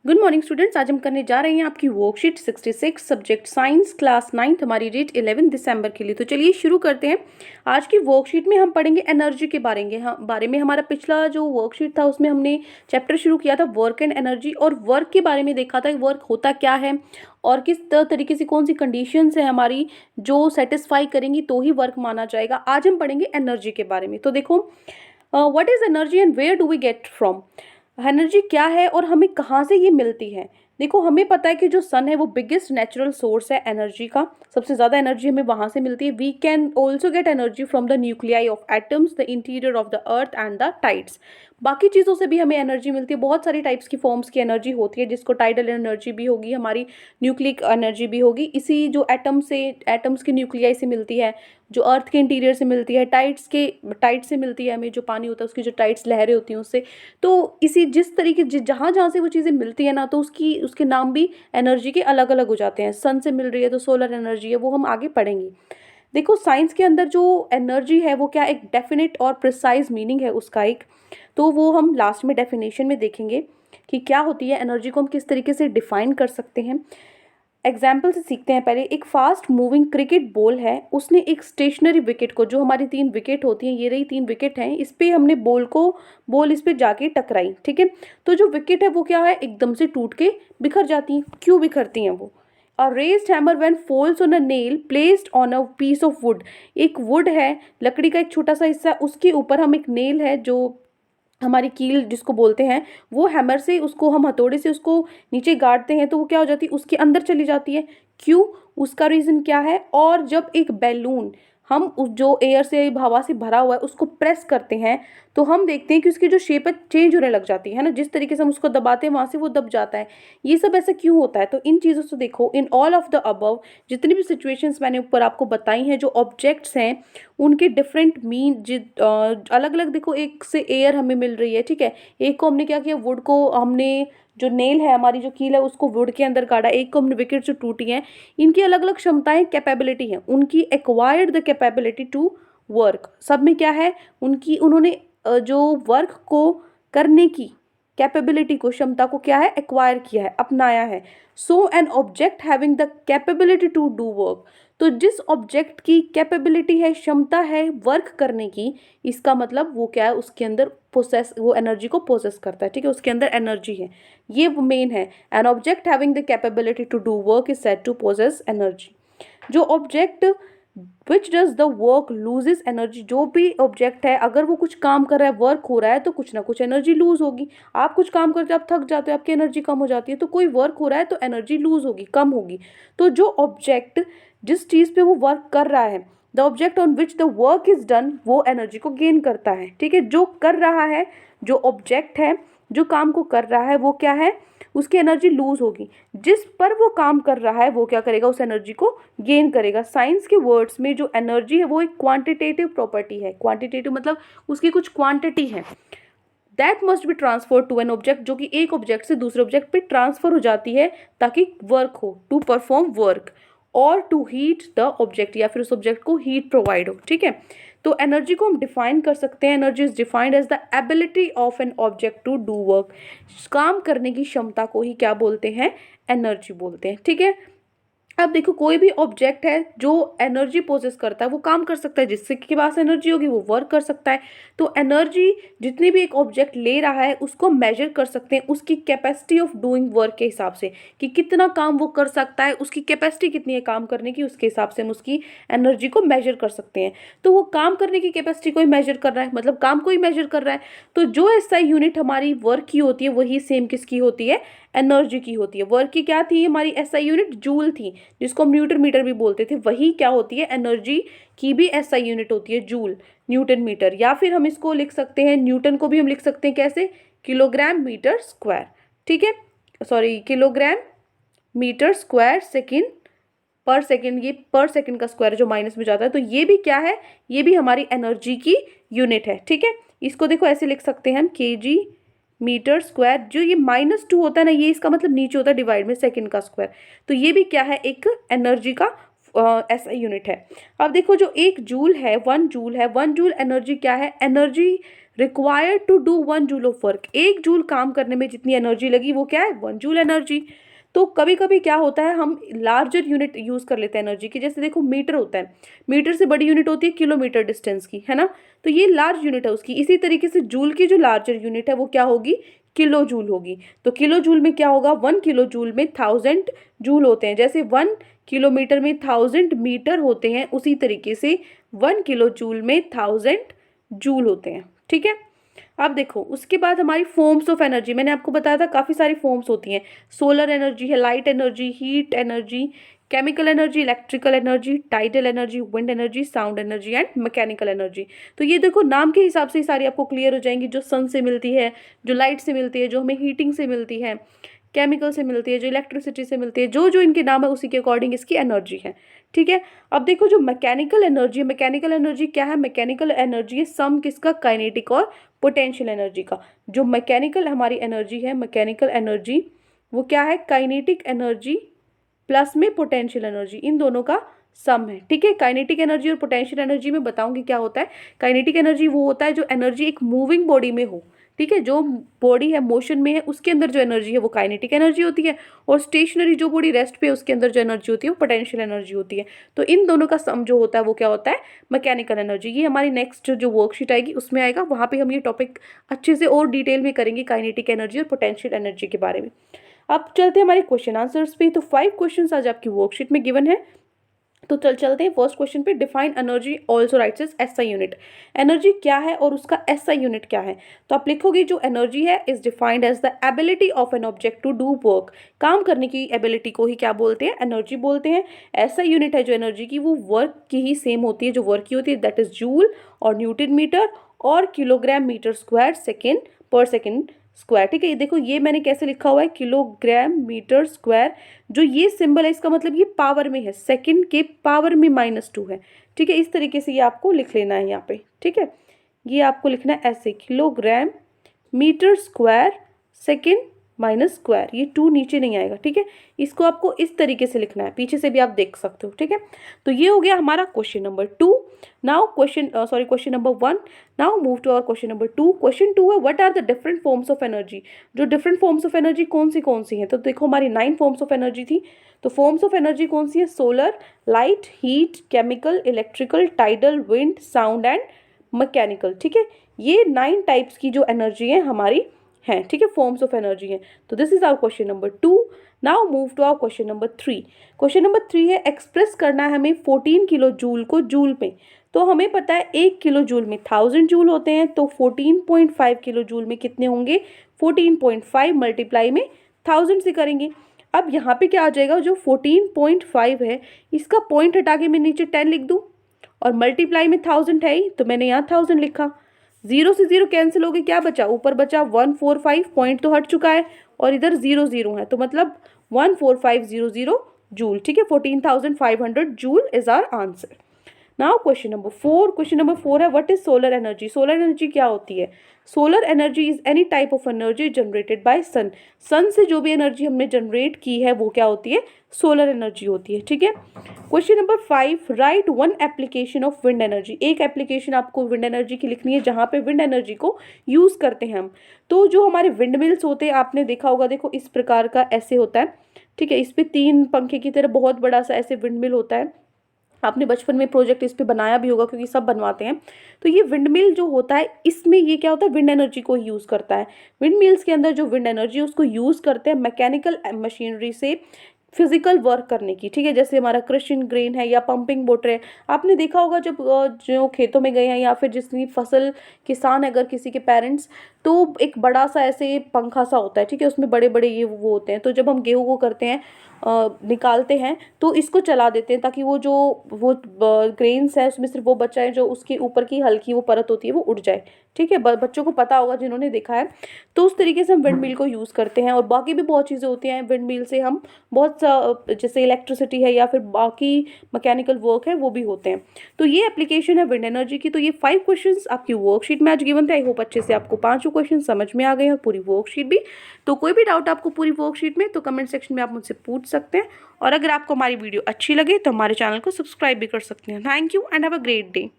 Good morning students. आज हम करने जा रहे हैं आपकी worksheet 66 subject science class 9th हमारी डेट 11 दिसंबर के लिए। तो चलिए शुरू करते हैं। आज की वर्कशीट में हम पढ़ेंगे एनर्जी के बारे में। हमारा पिछला जो वर्कशीट था उसमें हमने चैप्टर शुरू किया था वर्क एंड एनर्जी, और वर्क के बारे में देखा था वर्क होता क्या है और किस तरीके से कौन सी कंडीशंस है हमारी जो सेटिस्फाई करेंगी तो ही वर्क माना जाएगा। आज हम पढ़ेंगे एनर्जी के बारे में। तो देखो, what is energy and where do we get from. Energy क्या है और हमें कहाँ से ये मिलती है। देखो, हमें पता है कि जो सन है वो बिगेस्ट नेचुरल सोर्स है एनर्जी का। सबसे ज़्यादा एनर्जी हमें वहाँ से मिलती है। We can also get energy from the nuclei of atoms, the interior of the earth and the tides. बाकी चीज़ों से भी हमें एनर्जी मिलती है। बहुत सारी टाइप्स की फॉर्म्स की एनर्जी होती है, जिसको टाइडल एनर्जी भी होगी, हमारी न्यूक्लिक एनर्जी भी होगी। इसी जो एटम्स के न्यूक्लियाई से मिलती है, जो अर्थ के इंटीरियर से मिलती है, टाइड से मिलती है हमें, जो पानी होता है उसकी जो टाइड्स लहरें होती हैं उससे। तो इसी जिस तरीके जहाँ जहाँ से वो चीज़ें मिलती है ना, तो उसके नाम भी एनर्जी के अलग अलग हो जाते हैं। सन से मिल रही है तो सोलर एनर्जी है, वो हम आगे पढ़ेंगे। देखो, साइंस के अंदर जो एनर्जी है वो क्या एक डेफिनेट और प्रिसाइज मीनिंग है उसका एक, तो वो हम लास्ट में डेफिनेशन में देखेंगे कि क्या होती है एनर्जी को हम किस तरीके से डिफाइन कर सकते हैं। एग्जाम्पल से सीखते हैं। पहले एक फास्ट मूविंग क्रिकेट बॉल है, उसने एक स्टेशनरी विकेट को, जो हमारी 3 विकेट होती हैं, ये रही 3 विकेट हैं, इस पे हमने बॉल इस पे जाके टकराई, ठीक है। तो जो विकेट है वो क्या है, एकदम से टूट के बिखर जाती हैं। क्यों बिखरती हैं वो? A raised hammer when falls on a nail placed on a piece of wood। एक वुड है, लकड़ी का एक छोटा सा हिस्सा, उसके ऊपर हम एक नेल है जो हमारी कील जिसको बोलते हैं, वो हैमर से उसको हम हथौड़े से उसको नीचे गाड़ते हैं तो वो क्या हो जाती है, उसके अंदर चली जाती है। क्यों? उसका रीज़न क्या है? और जब एक बैलून हम उस जो एयर से हवा से भरा हुआ है उसको प्रेस करते हैं तो हम देखते हैं कि उसकी जो शेप है चेंज होने लग जाती है ना। जिस तरीके से हम उसको दबाते हैं वहाँ से वो दब जाता है। ये सब ऐसा क्यों होता है? तो इन चीज़ों से देखो, in all of the above जितनी भी सिचुएशंस मैंने ऊपर आपको बताई हैं, जो ऑब्जेक्ट्स हैं उनके डिफरेंट अलग अलग। देखो, एक से एयर हमें मिल रही है, ठीक है। एक को हमने क्या किया, वुड को हमने जो नेल है, हमारी जो कील है, उसको वुड के अंदर गाड़ा। एक को हमने विकेट जो टूटी हैं, इनकी अलग अलग क्षमताएं, कैपेबिलिटी है उनकी, acquired the capability to work. सब में क्या है, उन्होंने जो वर्क को करने की कैपेबिलिटी को, क्षमता को क्या है, एक्वायर किया है, अपनाया है। So an object having the capability to do work. तो जिस ऑब्जेक्ट की कैपेबिलिटी है, क्षमता है वर्क करने की, इसका मतलब वो क्या है, उसके अंदर वो एनर्जी को पोसेस करता है, ठीक है, उसके अंदर एनर्जी है। ये वो मेन है। An object having the capability to do work is said to possess energy. जो object which does the work loses energy, जो भी ऑब्जेक्ट है अगर वो कुछ काम कर रहा है, वर्क हो रहा है, तो कुछ ना कुछ एनर्जी लूज होगी। आप कुछ काम करते हो, आप थक जाते हो, आपकी एनर्जी कम हो जाती है। तो कोई वर्क हो रहा है तो एनर्जी लूज होगी, कम होगी। तो जो ऑब्जेक्ट जिस चीज़ पे वो वर्क कर रहा है, the object on which the work is done, वो एनर्जी को गेन करता है, ठीक है। जो कर रहा है, जो ऑब्जेक्ट है जो काम को कर रहा है, वो क्या है, उसकी एनर्जी लूज होगी। जिस पर वो काम कर रहा है वो क्या करेगा, उस एनर्जी को गेन करेगा। साइंस के वर्ड्स में जो एनर्जी है वो एक क्वांटिटेटिव प्रॉपर्टी है। क्वांटिटेटिव मतलब उसकी कुछ क्वांटिटी है। That must be transfer to an object, जो कि एक ऑब्जेक्ट से दूसरे ऑब्जेक्ट पे ट्रांसफर हो जाती है ताकि वर्क हो, टू परफॉर्म वर्क, और टू हीट द ऑब्जेक्ट, या फिर उस ऑब्जेक्ट को हीट प्रोवाइड हो, ठीक है। तो एनर्जी को हम डिफाइन कर सकते हैं। Energy is defined as the ability of an object to do work. काम करने की क्षमता को ही क्या बोलते हैं, एनर्जी बोलते हैं, ठीक है। अब देखो, कोई भी ऑब्जेक्ट है जो एनर्जी पोजेस करता है वो काम कर सकता है, जिससे के पास एनर्जी होगी वो वर्क कर सकता है। तो एनर्जी जितनी भी एक ऑब्जेक्ट ले रहा है उसको मेजर कर सकते हैं उसकी कैपेसिटी ऑफ डूइंग वर्क के हिसाब से, कि कितना काम वो कर सकता है, उसकी कैपेसिटी कितनी है काम करने की, उसके हिसाब से हम उसकी एनर्जी को मेजर कर सकते हैं। तो वो काम करने की कैपेसिटी को ही मेजर कर रहा है, मतलब काम को ही मेजर कर रहा है। तो जो एसआई यूनिट हमारी वर्क की होती है वही सेम किसकी होती है, एनर्जी की होती है। वर्क की क्या थी हमारी एसआई यूनिट, जूल थी, जिसको हम न्यूटन मीटर भी बोलते थे। वही क्या होती है, एनर्जी की भी एसआई यूनिट होती है, जूल, न्यूटन मीटर। या फिर हम इसको लिख सकते हैं, न्यूटन को भी हम लिख सकते हैं कैसे, किलोग्राम मीटर स्क्वायर, ठीक है, sorry, kilogram metre square second per second. ये पर सेकेंड का स्क्वायर जो माइनस में जाता है, तो ये भी क्या है, ये भी हमारी एनर्जी की यूनिट है, ठीक है। इसको देखो ऐसे लिख सकते हैं हम, केजी मीटर स्क्वायर। जो ये -2 होता है ना, ये इसका मतलब नीचे होता है डिवाइड में सेकंड का स्क्वायर। तो ये भी क्या है, एक एनर्जी का ऐसा यूनिट है। अब देखो, जो 1 जूल है, 1 जूल है, 1 जूल एनर्जी क्या है, energy required to do 1 joule of work, 1 joule काम करने में जितनी एनर्जी लगी वो क्या है, 1 जूल एनर्जी। तो कभी कभी क्या होता है, हम लार्जर यूनिट यूज़ कर लेते हैं एनर्जी की, जैसे देखो मीटर होता है, मीटर से बड़ी यूनिट होती है किलोमीटर डिस्टेंस की, है ना, तो ये लार्ज यूनिट है उसकी। इसी तरीके से जूल की जो लार्जर यूनिट है वो क्या होगी, किलो जूल होगी। तो किलो जूल में क्या होगा, 1 किलो जूल में 1000 जूल होते हैं। जैसे 1 किलोमीटर में 1000 मीटर होते हैं, उसी तरीके से 1 किलो जूल में 1000 जूल होते हैं। ठीक है, अब देखो उसके बाद हमारी फॉर्म्स ऑफ एनर्जी, मैंने आपको बताया था काफ़ी सारी फॉर्म्स होती हैं। सोलर एनर्जी है, light energy, heat energy, chemical energy, electrical energy, tidal energy, wind energy, sound energy and mechanical energy. तो ये देखो नाम के हिसाब से ही सारी आपको क्लियर हो जाएंगी, जो सन से मिलती है, जो लाइट से मिलती है, जो हमें हीटिंग से मिलती है, केमिकल से मिलती है, जो इलेक्ट्रिसिटी से मिलती है, जो जो इनके नाम है उसी के अकॉर्डिंग इसकी एनर्जी है। ठीक है, अब देखो जो मैकेनिकल एनर्जी है, मैकेनिकल एनर्जी क्या है, मैकेनिकल एनर्जी है सम किसका, काइनेटिक और पोटेंशियल एनर्जी का। जो मैकेनिकल हमारी एनर्जी है, मैकेनिकल एनर्जी वो क्या है, काइनेटिक एनर्जी प्लस में पोटेंशियल एनर्जी, इन दोनों का सम है। ठीक है, काइनेटिक एनर्जी और पोटेंशियल एनर्जी में बताऊंगी क्या होता है। काइनेटिक एनर्जी वो होता है जो एनर्जी एक मूविंग बॉडी में हो, ठीक है, जो बॉडी है मोशन में है उसके अंदर जो एनर्जी है वो काइनेटिक एनर्जी होती है, और स्टेशनरी जो बॉडी रेस्ट पे है उसके अंदर जो एनर्जी होती है वो पोटेंशियल एनर्जी होती है। तो इन दोनों का सम जो होता है वो क्या होता है, मैकेनिकल एनर्जी। ये हमारी नेक्स्ट जो वर्कशीट आएगी उसमें आएगा, वहाँ पे हम ये टॉपिक अच्छे से और डिटेल में करेंगे काइनेटिक एनर्जी और पोटेंशियल एनर्जी के बारे में। अब चलते हैं हमारे क्वेश्चन आंसर्स पे। तो 5 क्वेश्चन आज आपकी वर्कशीट में गिवन है, तो चलते हैं फर्स्ट क्वेश्चन पे। Define energy also writes as SI unit, energy क्या है और उसका एसआई यूनिट क्या है। तो आप लिखोगे जो एनर्जी है is defined as the ability of an object to do work, काम करने की एबिलिटी को ही क्या बोलते हैं, एनर्जी बोलते हैं। एसआई यूनिट है जो एनर्जी की वो वर्क की ही सेम होती है, जो वर्क की होती है, दैट इज जूल और न्यूटन मीटर और kilogram metre square second per second square. ठीक है, ये देखो ये मैंने कैसे लिखा हुआ है, किलोग्राम मीटर स्क्वायर, जो ये सिंबल है इसका मतलब ये पावर में है, सेकंड के पावर में -2 है। ठीक है, इस तरीके से ये आपको लिख लेना है यहाँ पे। ठीक है, ये आपको लिखना है ऐसे, kilogram metre square second minus square, ये 2 नीचे नहीं आएगा। ठीक है, इसको आपको इस तरीके से लिखना है, पीछे से भी आप देख सकते हो। ठीक है, तो ये हो गया हमारा question number 2। Now question number 1। Now move to our question number 2। Question 2 है what are the different forms of energy, जो डिफरेंट फॉर्म्स ऑफ एनर्जी कौन सी हैं। तो देखो हमारी 9 फॉर्म्स ऑफ एनर्जी थी, तो फॉर्म्स ऑफ एनर्जी कौन सी है, solar, light, heat, chemical, electrical, tidal, wind, sound and mechanical. ठीक है, ये 9 टाइप्स की जो एनर्जी है हमारी हैं। ठीक है, फॉर्म्स ऑफ एनर्जी हैं। तो this is our question number 2। Now move to our question number 3। Question number 3 है एक्सप्रेस करना है हमें 14 किलो जूल को जूल में। तो हमें पता है 1 किलो जूल में 1000 जूल होते हैं, तो 14.5 किलो जूल में कितने होंगे, 14.5 मल्टीप्लाई में 1000 से करेंगे। अब यहाँ पे क्या आ जाएगा, जो 14.5 है इसका पॉइंट हटा के मैं नीचे 10 लिख दूँ, और मल्टीप्लाई में 1000 है ही, तो मैंने यहाँ 1000 लिखा। 0 से 0 कैंसिल हो गए, क्या बचा, ऊपर बचा 145, पॉइंट तो हट चुका है, और इधर 0 0 है, तो मतलब 14500 जूल। ठीक है, 14,500 joule is our answer. Now question number 4। Question number 4 है what is solar energy. Solar energy क्या होती है, solar energy is any type of energy generated by sun. Sun से जो भी एनर्जी हमने जनरेट की है वो क्या होती है, सोलर एनर्जी होती है। ठीक है, question number 5 right 1 application of wind energy. एक एप्लीकेशन आपको विंड एनर्जी की लिखनी है जहाँ पे विंड एनर्जी को यूज़ करते हैं हम। तो जो हमारे विंड मिल्स होते हैं आपने देखा होगा, देखो इस प्रकार का ऐसे होता है। ठीक है, इस पे 3 पंखे की तरह बहुत बड़ा सा ऐसे विंड मिल होता है, आपने बचपन में प्रोजेक्ट इस पे बनाया भी होगा क्योंकि सब बनवाते हैं। तो ये विंड मिल जो होता है इसमें ये क्या होता है, विंड एनर्जी को यूज़ करता है। विंड मिल्स के अंदर जो विंड एनर्जी है उसको यूज़ करते हैं मैकेनिकल मशीनरी से फिजिकल वर्क करने की। ठीक है, जैसे हमारा क्रशिंग ग्रेन है या पंपिंग मोटर है, आपने देखा होगा जब जो खेतों में गए हैं या फिर जिसकी फसल किसान है अगर किसी के पेरेंट्स, तो एक बड़ा सा ऐसे पंखा सा होता है। ठीक है, उसमें बड़े बड़े ये वो होते हैं, तो जब हम गेहूँ को करते हैं निकालते हैं तो इसको चला देते हैं ताकि वो जो वो ग्रेन्स है उसमें सिर्फ वो बचा है, जो उसके ऊपर की हल्की वो परत होती है वो उड़ जाए। ठीक है, बच्चों को पता होगा जिन्होंने देखा है। तो उस तरीके से हम विंड मिल को यूज़ करते हैं, और बाकी भी बहुत चीज़ें होती हैं विंड मिल से, हम बहुत सा जैसे इलेक्ट्रिसिटी है या फिर बाकी मैकेनिकल वर्क है वो भी होते हैं। तो ये एप्लीकेशन है विंड एनर्जी की। तो ये 5 क्वेश्चंस आपकी वर्कशीट में आज गिवन थे। आई होप अच्छे से आपको 5 क्वेश्चन समझ में आ गए और पूरी वर्कशीट भी। तो कोई भी डाउट आपको पूरी वर्कशीट में तो कमेंट सेक्शन में आप मुझसे पूछ सकते हैं, और अगर आपको हमारी वीडियो अच्छी लगे तो हमारे चैनल को सब्सक्राइब भी कर सकते हैं। Thank you and have a great day.